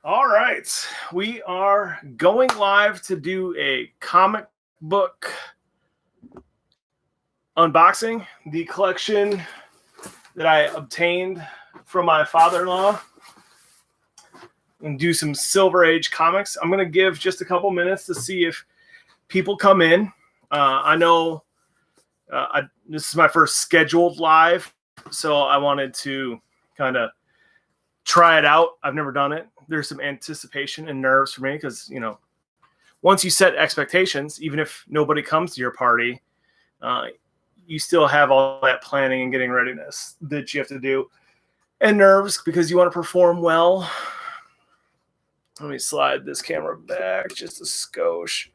All right. We are going live to do a comic book unboxing. The collection that I obtained from my father-in-law, and do some Silver Age comics. I'm going to give just a couple minutes to see if people come in. I know this is my first scheduled live, so I wanted to kind of try it out. I've never done it. There's some anticipation and nerves for me because, once you set expectations, even if nobody comes to your party, you still have all that planning and getting readiness that you have to do, and nerves because you want to perform well. Let me slide this camera back just a skosh.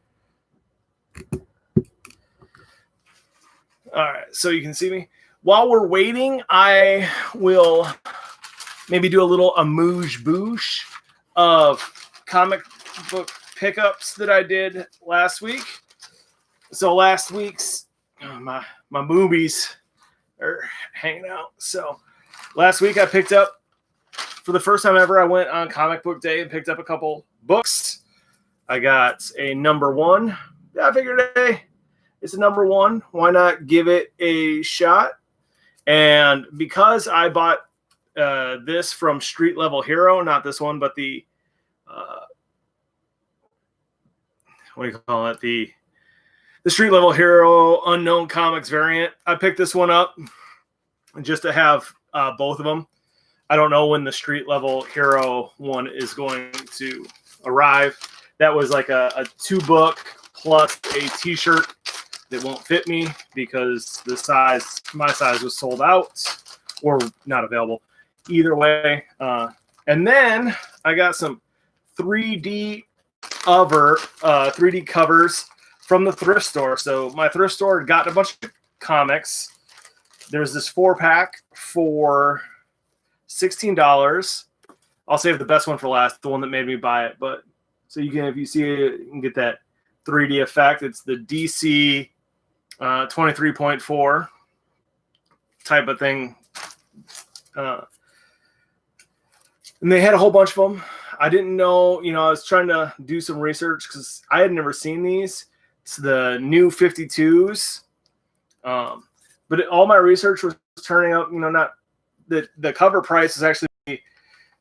All right, so you can see me. While we're waiting, I will maybe do a little amuse-bouche of comic book pickups that I did last week. So last week's, my movies are hanging out. So last week I picked up, for the first time ever, I went on comic book day and picked up a couple books. I got a number one. I figured, hey, it's a number one. Why not give it a shot? And because I bought this from Street Level Hero, not this one, but the what do you call it? The Street Level Hero Unknown Comics variant. I picked this one up just to have both of them. I don't know when the Street Level Hero one is going to arrive. That was like a 2-book plus a t-shirt that won't fit me because my size was sold out or not available. Either way. And then I got some 3D covers from the thrift store. So my thrift store had gotten a bunch of comics. There's this 4-pack for $16. I'll save the best one for last, the one that made me buy it. But so you can, if you see it, you can get that 3D effect. It's the DC 23.4 type of thing. And they had a whole bunch of them. I didn't know, I was trying to do some research because I had never seen these. It's the new 52s. But all my research was turning up, not the cover price is actually,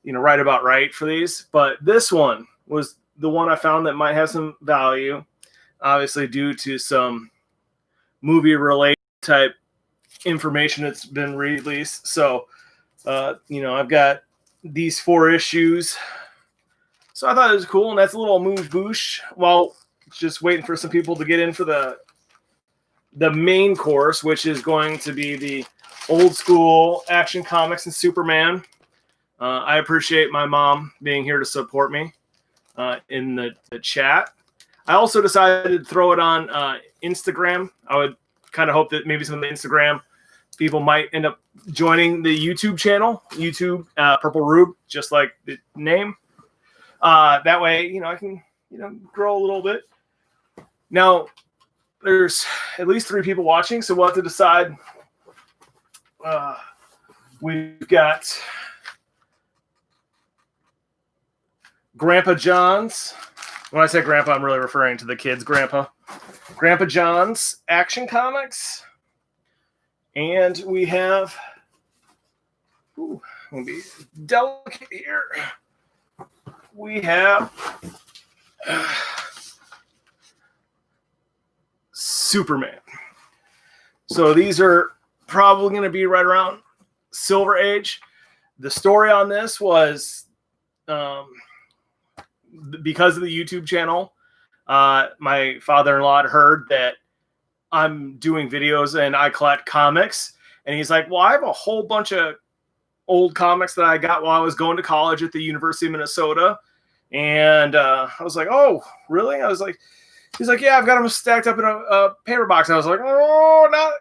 right about right for these. But this one was the one I found that might have some value, obviously due to some movie-related type information that's been released. So, I've got these 4 issues. So I thought it was cool, and that's a little amuse-bouche while just waiting for some people to get in for the main course, which is going to be the old school Action Comics and Superman. I appreciate my mom being here to support me in the chat. I also decided to throw it on Instagram. I would kind of hope that maybe some of the Instagram people might end up joining the YouTube channel, YouTube Purple Rube, just like the name. That way, I can, grow a little bit. Now, there's at least 3 people watching, so we'll have to decide. We've got Grandpa John's. When I say Grandpa, I'm really referring to the kids' Grandpa. Grandpa John's Action Comics. And we have, I'm going to be delicate here. We have Superman. So these are probably going to be right around Silver Age. The story on this was because of the YouTube channel. My father-in-law had heard that I'm doing videos and I collect comics. And he's like, well, I have a whole bunch of old comics that I got while I was going to college at the University of Minnesota. And I was like, oh, really? He's like, yeah, I've got them stacked up in a paper box. I was like, oh, not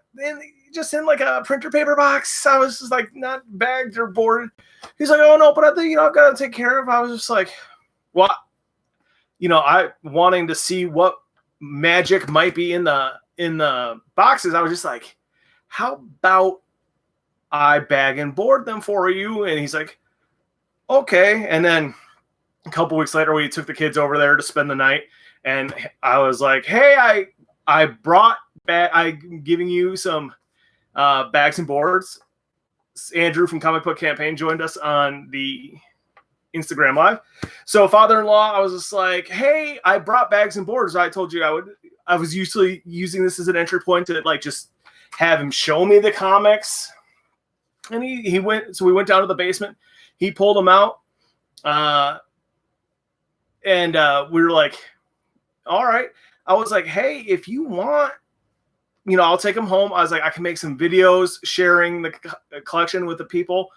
just in like a printer paper box. I was just like, not bagged or boarded. He's like, oh no, but I think, I've got to take care of. I was just like, what? I wanting to see what magic might be in the boxes. I was just like, how about I bag and board them for you? And he's like, okay. And then a couple weeks later, we took the kids over there to spend the night, and I was like, "Hey, I brought back. I'm giving you some bags and boards." Andrew from Comic Book Campaign joined us on the Instagram Live. So father-in-law, I was just like, "Hey, I brought bags and boards. I told you I would." I was usually using this as an entry point to like just have him show me the comics. And he went, so we went down to the basement. He pulled them out. And we were like, all right. I was like, hey, if you want, I'll take them home. I was like, I can make some videos sharing the collection with the people.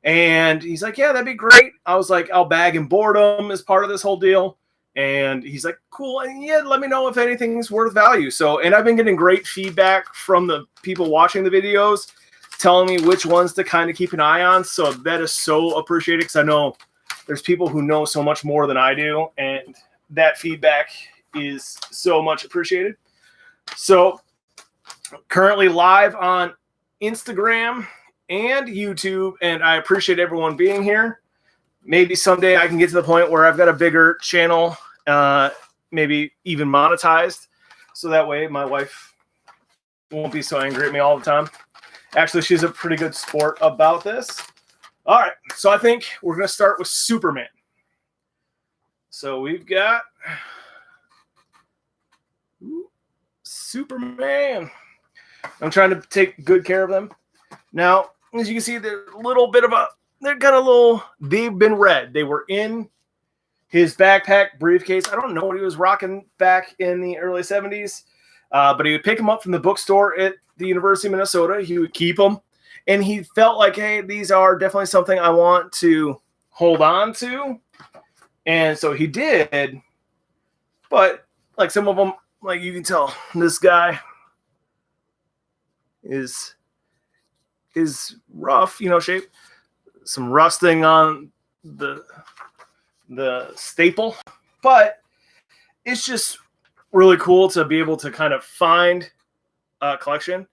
And he's like, yeah, that'd be great. I was like, I'll bag and board them as part of this whole deal. And he's like, cool. And yeah, let me know if anything's worth value. So, and I've been getting great feedback from the people watching the videos, telling me which ones to kind of keep an eye on. So that is so appreciated, because I know there's people who know so much more than I do. And that feedback is so much appreciated. So currently live on Instagram and YouTube, and I appreciate everyone being here. Maybe someday I can get to the point where I've got a bigger channel, maybe even monetized, so that way my wife won't be so angry at me all the time. Actually, she's a pretty good sport about this. All right, so I think we're going to start with Superman. So we've got Superman. I'm trying to take good care of them. Now, as you can see, they're they've been read. They were in his backpack briefcase. I don't know what he was rocking back in the early 70s, but he would pick them up from the bookstore at the University of Minnesota. He would keep them, and he felt like, hey, these are definitely something I want to hold on to. And so he did, but like some of them, like you can tell, this guy is rough, shape. Some rusting on the staple, but it's just really cool to be able to kind of find a collection.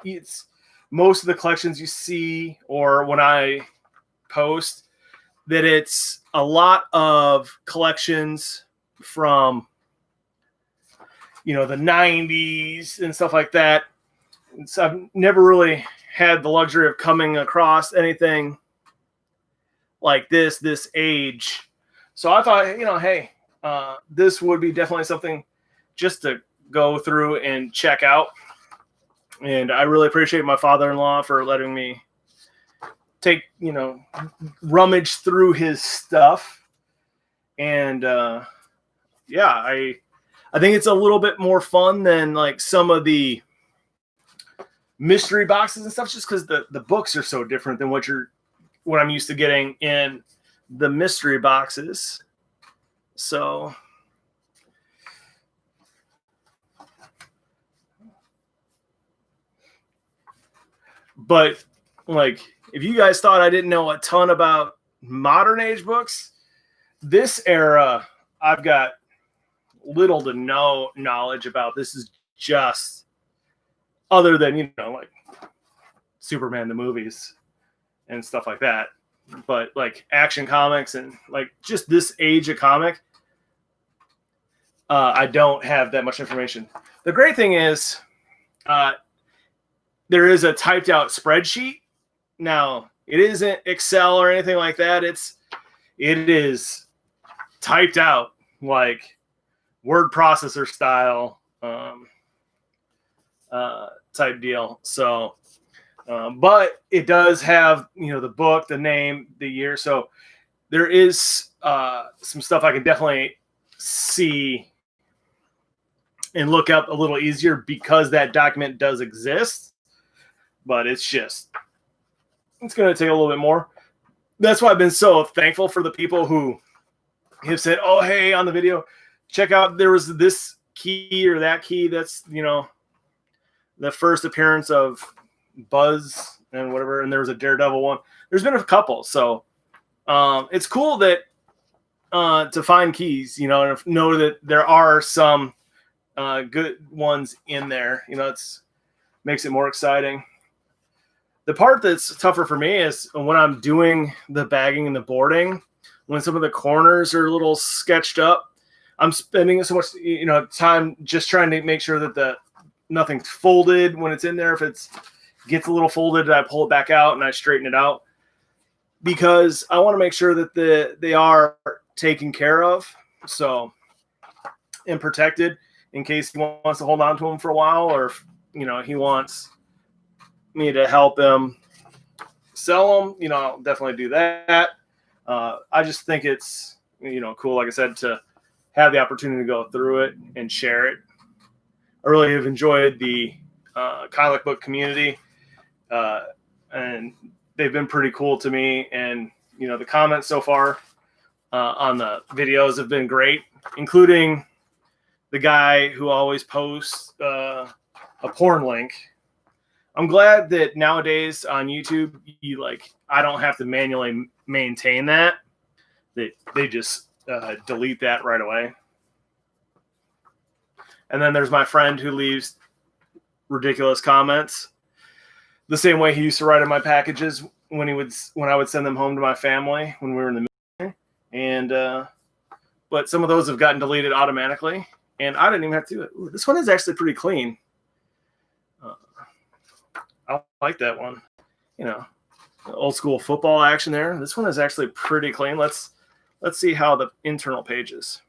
It's most of the collections you see, or when I post, that it's a lot of collections from the 90s and stuff like that. So I've never really had the luxury of coming across anything like this age. So I thought, hey, this would be definitely something just to go through and check out. And I really appreciate my father-in-law for letting me take, rummage through his stuff. And yeah, I think it's a little bit more fun than like some of the mystery boxes and stuff, just because the books are so different than what I'm used to getting in the mystery boxes. So but like, if you guys thought I didn't know a ton about modern age books, this era I've got little to no knowledge about. This is just, other than like Superman the movies and stuff like that, but like Action Comics and like just this age of comic, I don't have that much information. The great thing is there is a typed out spreadsheet. Now, it isn't Excel or anything like that. It is typed out like word processor style type deal. So, but it does have, the book, the name, the year. So there is some stuff I can definitely see and look up a little easier because that document does exist. But it's going to take a little bit more. That's why I've been so thankful for the people who have said, oh, hey, on the video, check out, there was this key or that key. That's, the first appearance of Buzz and whatever. And there was a Daredevil one. There's been a couple. So it's cool that to find keys, and know that there are some good ones in there. It's makes it more exciting. The part that's tougher for me is when I'm doing the bagging and the boarding, when some of the corners are a little sketched up, I'm spending so much, time just trying to make sure that nothing's folded when it's in there. If it gets a little folded, I pull it back out and I straighten it out, because I want to make sure that they are taken care of, and protected in case he wants to hold on to them for a while, or if, he wants me to help him sell them, I'll definitely do that. I just think it's, cool, like I said, to have the opportunity to go through it and share it. I really have enjoyed the comic book community, and they've been pretty cool to me. And, the comments so far on the videos have been great, including the guy who always posts a porn link. I'm glad that nowadays on YouTube, I don't have to manually maintain that. They just delete that right away. And then there's my friend who leaves ridiculous comments, the same way he used to write in my packages when I would send them home to my family when we were in the military. And but some of those have gotten deleted automatically, and I didn't even have to do it. Ooh, this one is actually pretty clean. I like that one. Old school football action there. This one is actually pretty clean. Let's see how the internal page is.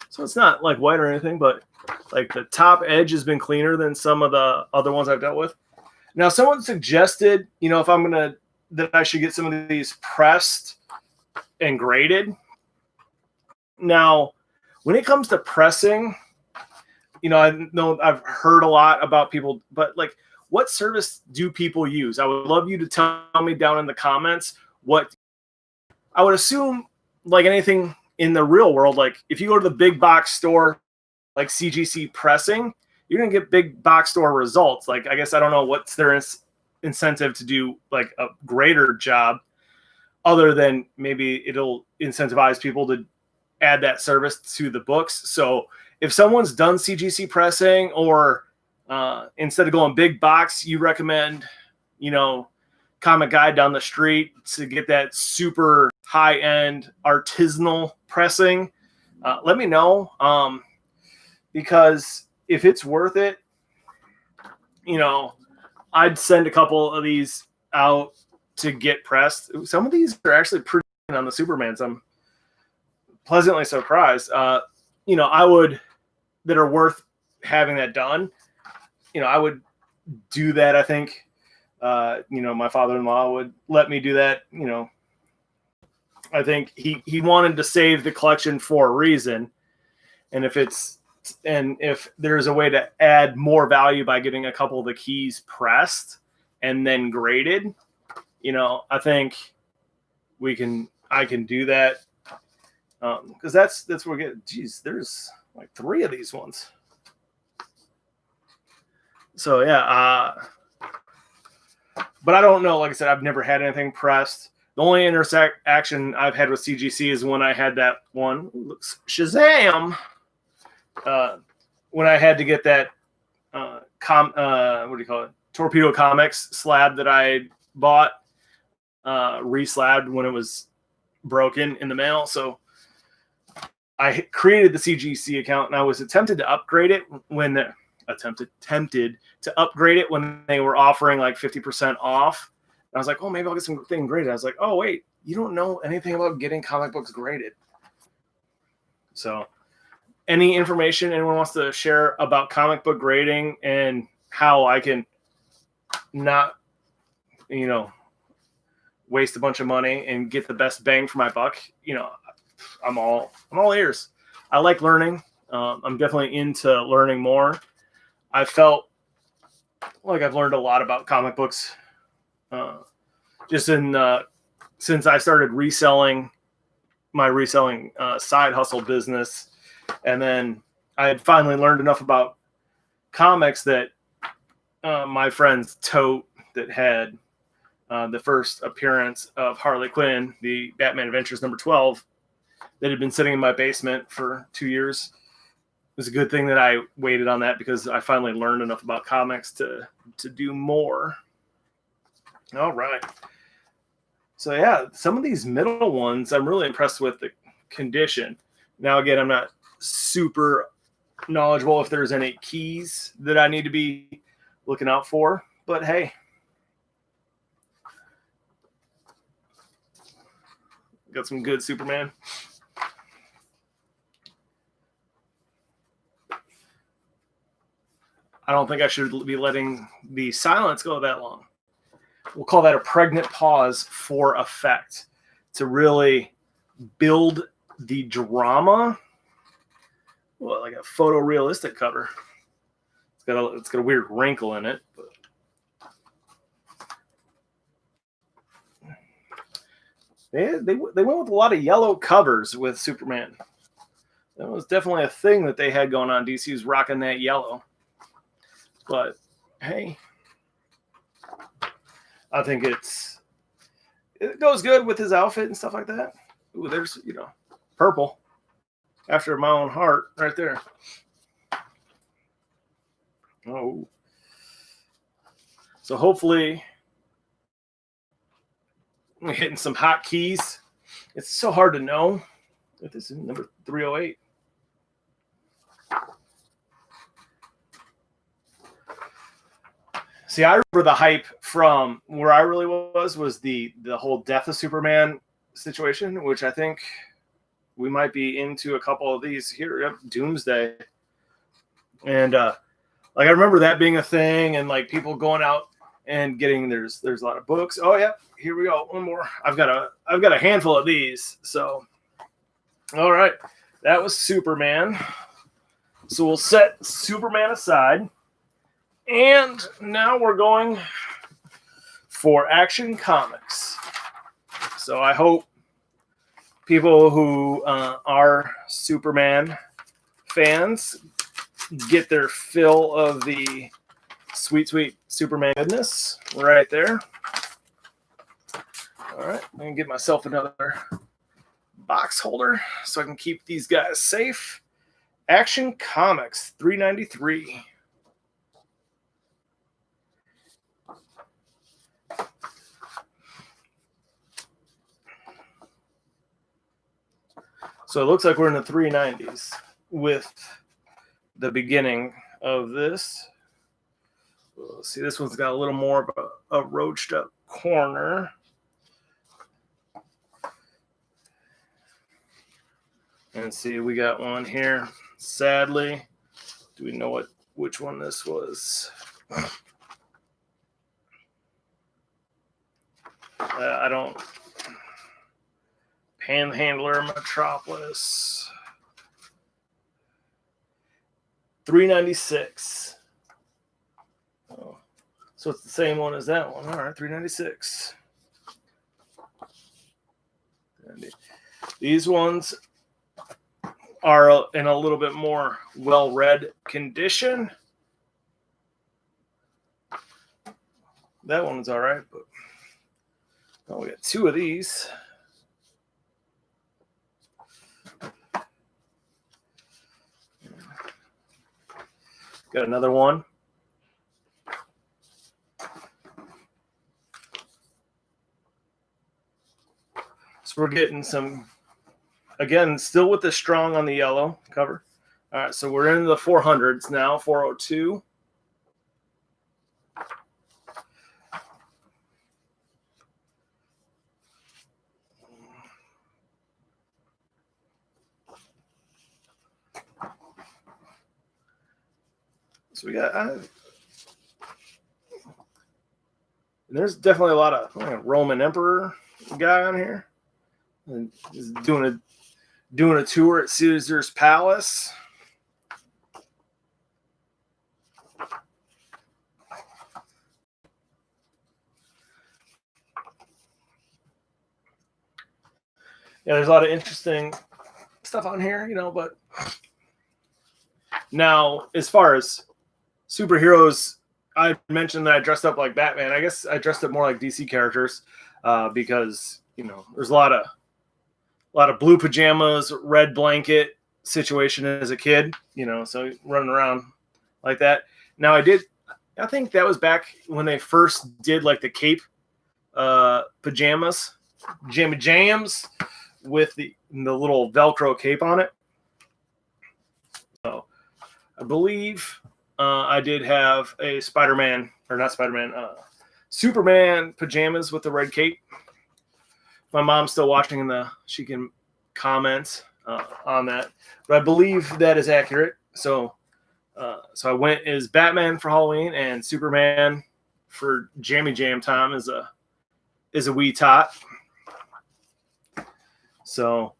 So it's not like white or anything, but like the top edge has been cleaner than some of the other ones I've dealt with. Now, someone suggested, that I should get some of these pressed and graded. Now, when it comes to pressing, I know I've heard a lot about people, but what service do people use? I would love you to tell me down in the comments what. I would assume, like anything in the real world, if you go to the big box store, like CGC Pressing, you're going to get big box store results. I guess I don't know what's their incentive to do a greater job, other than maybe it'll incentivize people to add that service to the books. So if someone's done CGC Pressing, or instead of going big box, you recommend, Comic Guide down the street to get that super high-end artisanal pressing, let me know, because if it's worth it, I'd send a couple of these out to get pressed. Some of these are actually pretty on the Supermans. I'm pleasantly surprised. I would, that are worth having that done. I would do that. I think, my father-in-law would let me do that. I think he wanted to save the collection for a reason. And if there's a way to add more value by getting a couple of the keys pressed and then graded, I think I can do that. Because that's where we get, geez, there's 3 of these ones. So yeah, but I don't know. Like I said, I've never had anything pressed. The only interaction I've had with CGC is when I had that one. Looks Shazam! When I had to get that what do you call it? Torpedo Comics slab that I bought re-slabbed when it was broken in the mail. So I created the CGC account, and I was tempted to upgrade it when tempted to upgrade it when they were offering 50% off. And I was like, oh, maybe I'll get something graded. I was like, oh, wait, you don't know anything about getting comic books graded. So any information anyone wants to share about comic book grading and how I can not, waste a bunch of money and get the best bang for my buck, I'm all ears. I like learning. I'm definitely into learning more. I felt like I've learned a lot about comic books just since I started reselling side hustle business. And then I had finally learned enough about comics that my friends Tote, that had the first appearance of Harley Quinn, the Batman Adventures number 12, that had been sitting in my basement for 2 years. It was a good thing that I waited on that, because I finally learned enough about comics to do more. All right. So yeah, some of these middle ones, I'm really impressed with the condition. Now, again, I'm not super knowledgeable if there's any keys that I need to be looking out for, but hey, got some good Superman. I don't think I should be letting the silence go that long. We'll call that a pregnant pause for effect to really build the drama. Well, like a photorealistic cover. It's got a weird wrinkle in it, but they went with a lot of yellow covers with Superman. That was definitely a thing that they had going on. DC was rocking that yellow. But hey, I think it goes good with his outfit and stuff like that. Ooh, there's, purple. After my own heart right there. Oh. So hopefully we're hitting some hot keys. It's so hard to know if this is number 308. See, I remember the hype from where I really was the whole Death of Superman situation, which I think we might be into a couple of these here. Doomsday. And like I remember that being a thing, and like people going out and getting there's a lot of books. Oh yeah, here we go. One more. I've got a handful of these. So all right. That was Superman. So we'll set Superman aside. And now we're going for Action Comics. So I hope people who are Superman fans get their fill of the sweet, sweet Superman goodness right there. All right, I'm going to get myself another box holder so I can keep these guys safe. Action Comics, $3.93. So it looks like we're in the 390s with the beginning of this. See, this one's got a little more of a roached up corner. And see, we got one here. Sadly, do we know which one this was? I don't. Panhandler Metropolis. $3.96. Oh, so it's the same one as that one. All right, $3.96. These ones are in a little bit more well-read condition. That one's all right, but oh, we got two of these. Got another one. So we're getting some, again, still with the strong on the yellow cover. All right, so we're in the 400s now, 402. So we got, there's definitely a lot of Roman Emperor guy on here. And he's doing a tour at Caesar's Palace. Yeah, there's a lot of interesting stuff on here, but now as far as superheroes, I mentioned that I dressed up like Batman. I guess I dressed up more like DC characters because there's a lot of blue pajamas, red blanket situation as a kid. So running around like that. Now I think that was back when they first did like the cape pajamas, jammy jams with the little Velcro cape on it. So I believe I did have a Superman pajamas with the red cape. My mom's still watching she can comment on that, but I believe that is accurate. So I went as Batman for Halloween and Superman for Jammy Jam time is a wee tot. So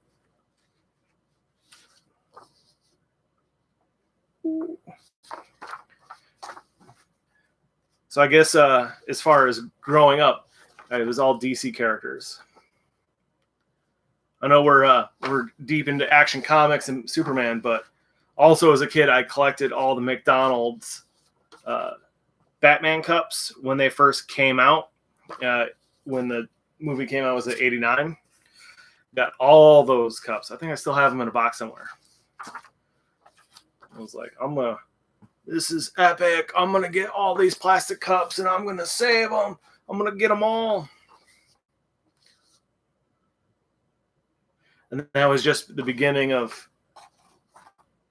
I guess as far as growing up, it was all DC characters. I know we're deep into Action Comics and Superman, but also as a kid, I collected all the McDonald's Batman cups when they first came out. When the movie came out, was it 89? Got all those cups. I think I still have them in a box somewhere. I was like, this is epic. I'm going to get all these plastic cups and I'm going to save them. I'm going to get them all. And that was just the beginning of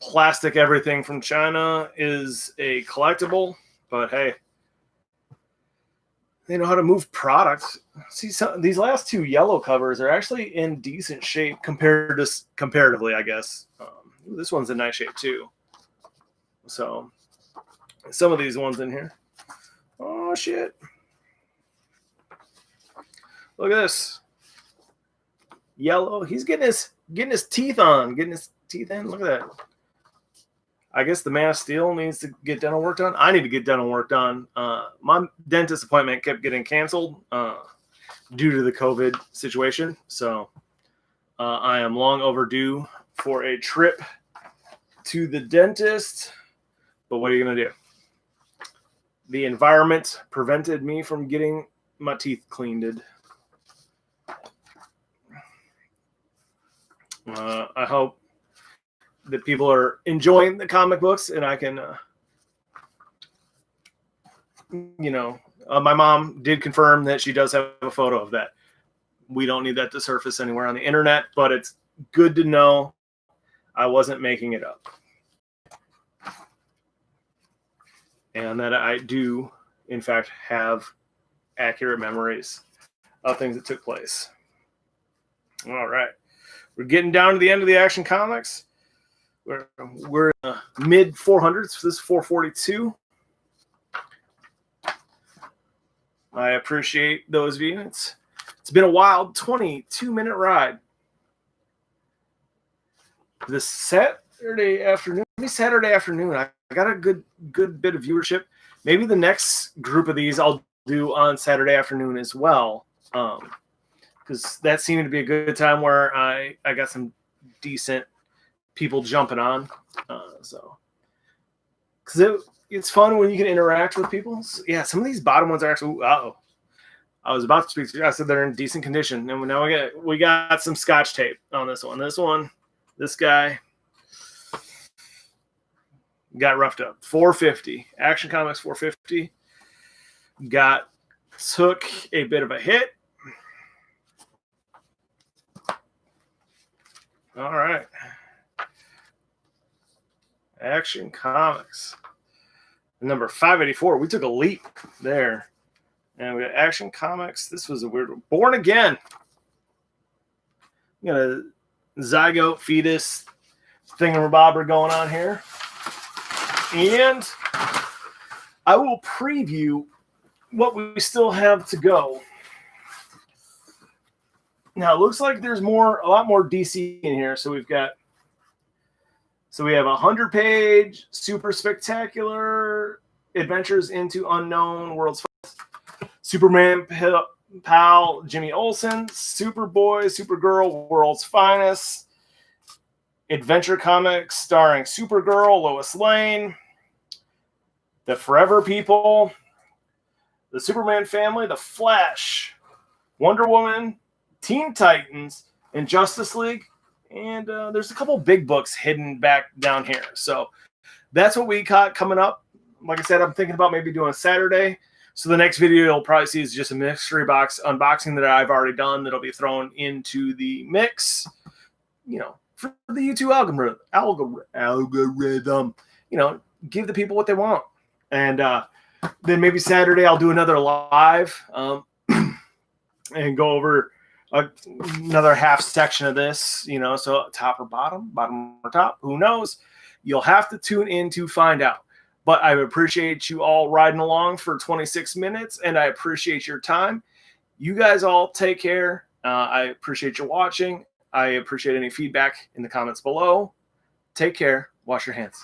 plastic. Everything from China is a collectible, but hey, they know how to move products. See, these last two yellow covers are actually in decent shape comparatively, I guess. This one's in nice shape too. So some of these ones in here. Oh shit. Look at this. Yellow. He's getting his teeth on. Getting his teeth in. Look at that. I guess the Man of Steel needs to get dental work done. I need to get dental work done. My dentist appointment kept getting canceled due to the COVID situation. So I am long overdue for a trip to the dentist. But what are you going to do? The environment prevented me from getting my teeth cleaned. I hope that people are enjoying the comic books and I can, my mom did confirm that she does have a photo of that. We don't need that to surface anywhere on the internet, but it's good to know I wasn't making it up. And that I do, in fact, have accurate memories of things that took place. All right. We're getting down to the end of the Action Comics. We're in the mid 400s. This is 442. I appreciate those of you. It's been a wild 22-minute ride. This Saturday afternoon, I got a good bit of viewership. Maybe the next group of these I'll do on Saturday afternoon as well. Because that seemed to be a good time where I got some decent people jumping on. Because it's fun when you can interact with people. So, yeah, some of these bottom ones are actually. I was about to speak to you. I said they're in decent condition, and now we got some Scotch tape on this one. This guy got roughed up. 450 Action Comics 450 took a bit of a hit. All right. Action Comics. Number 584. We took a leap there. And we got Action Comics. This was a weird one. Born Again. We got a zygote fetus thingamabobber going on here. And I will preview what we still have to go. Now, it looks like there's a lot more DC in here. So we have a 100-page, super spectacular adventures into unknown worlds. Superman pal Jimmy Olsen, Superboy, Supergirl, World's Finest, adventure comics starring Supergirl, Lois Lane, The Forever People, The Superman Family, The Flash, Wonder Woman, Teen Titans, and Justice League. And there's a couple big books hidden back down here. So that's what we got coming up. Like I said, I'm thinking about maybe doing Saturday. So the next video you'll probably see is just a mystery box unboxing that I've already done that'll be thrown into the mix, for the YouTube algorithm, give the people what they want. And then maybe Saturday I'll do another live and go over another half section of this, so top or bottom or top, who knows? You'll have to tune in to find out. But I appreciate you all riding along for 26 minutes, and I appreciate your time. You guys all take care. I appreciate your watching. I appreciate any feedback in the comments below. Take care. Wash your hands.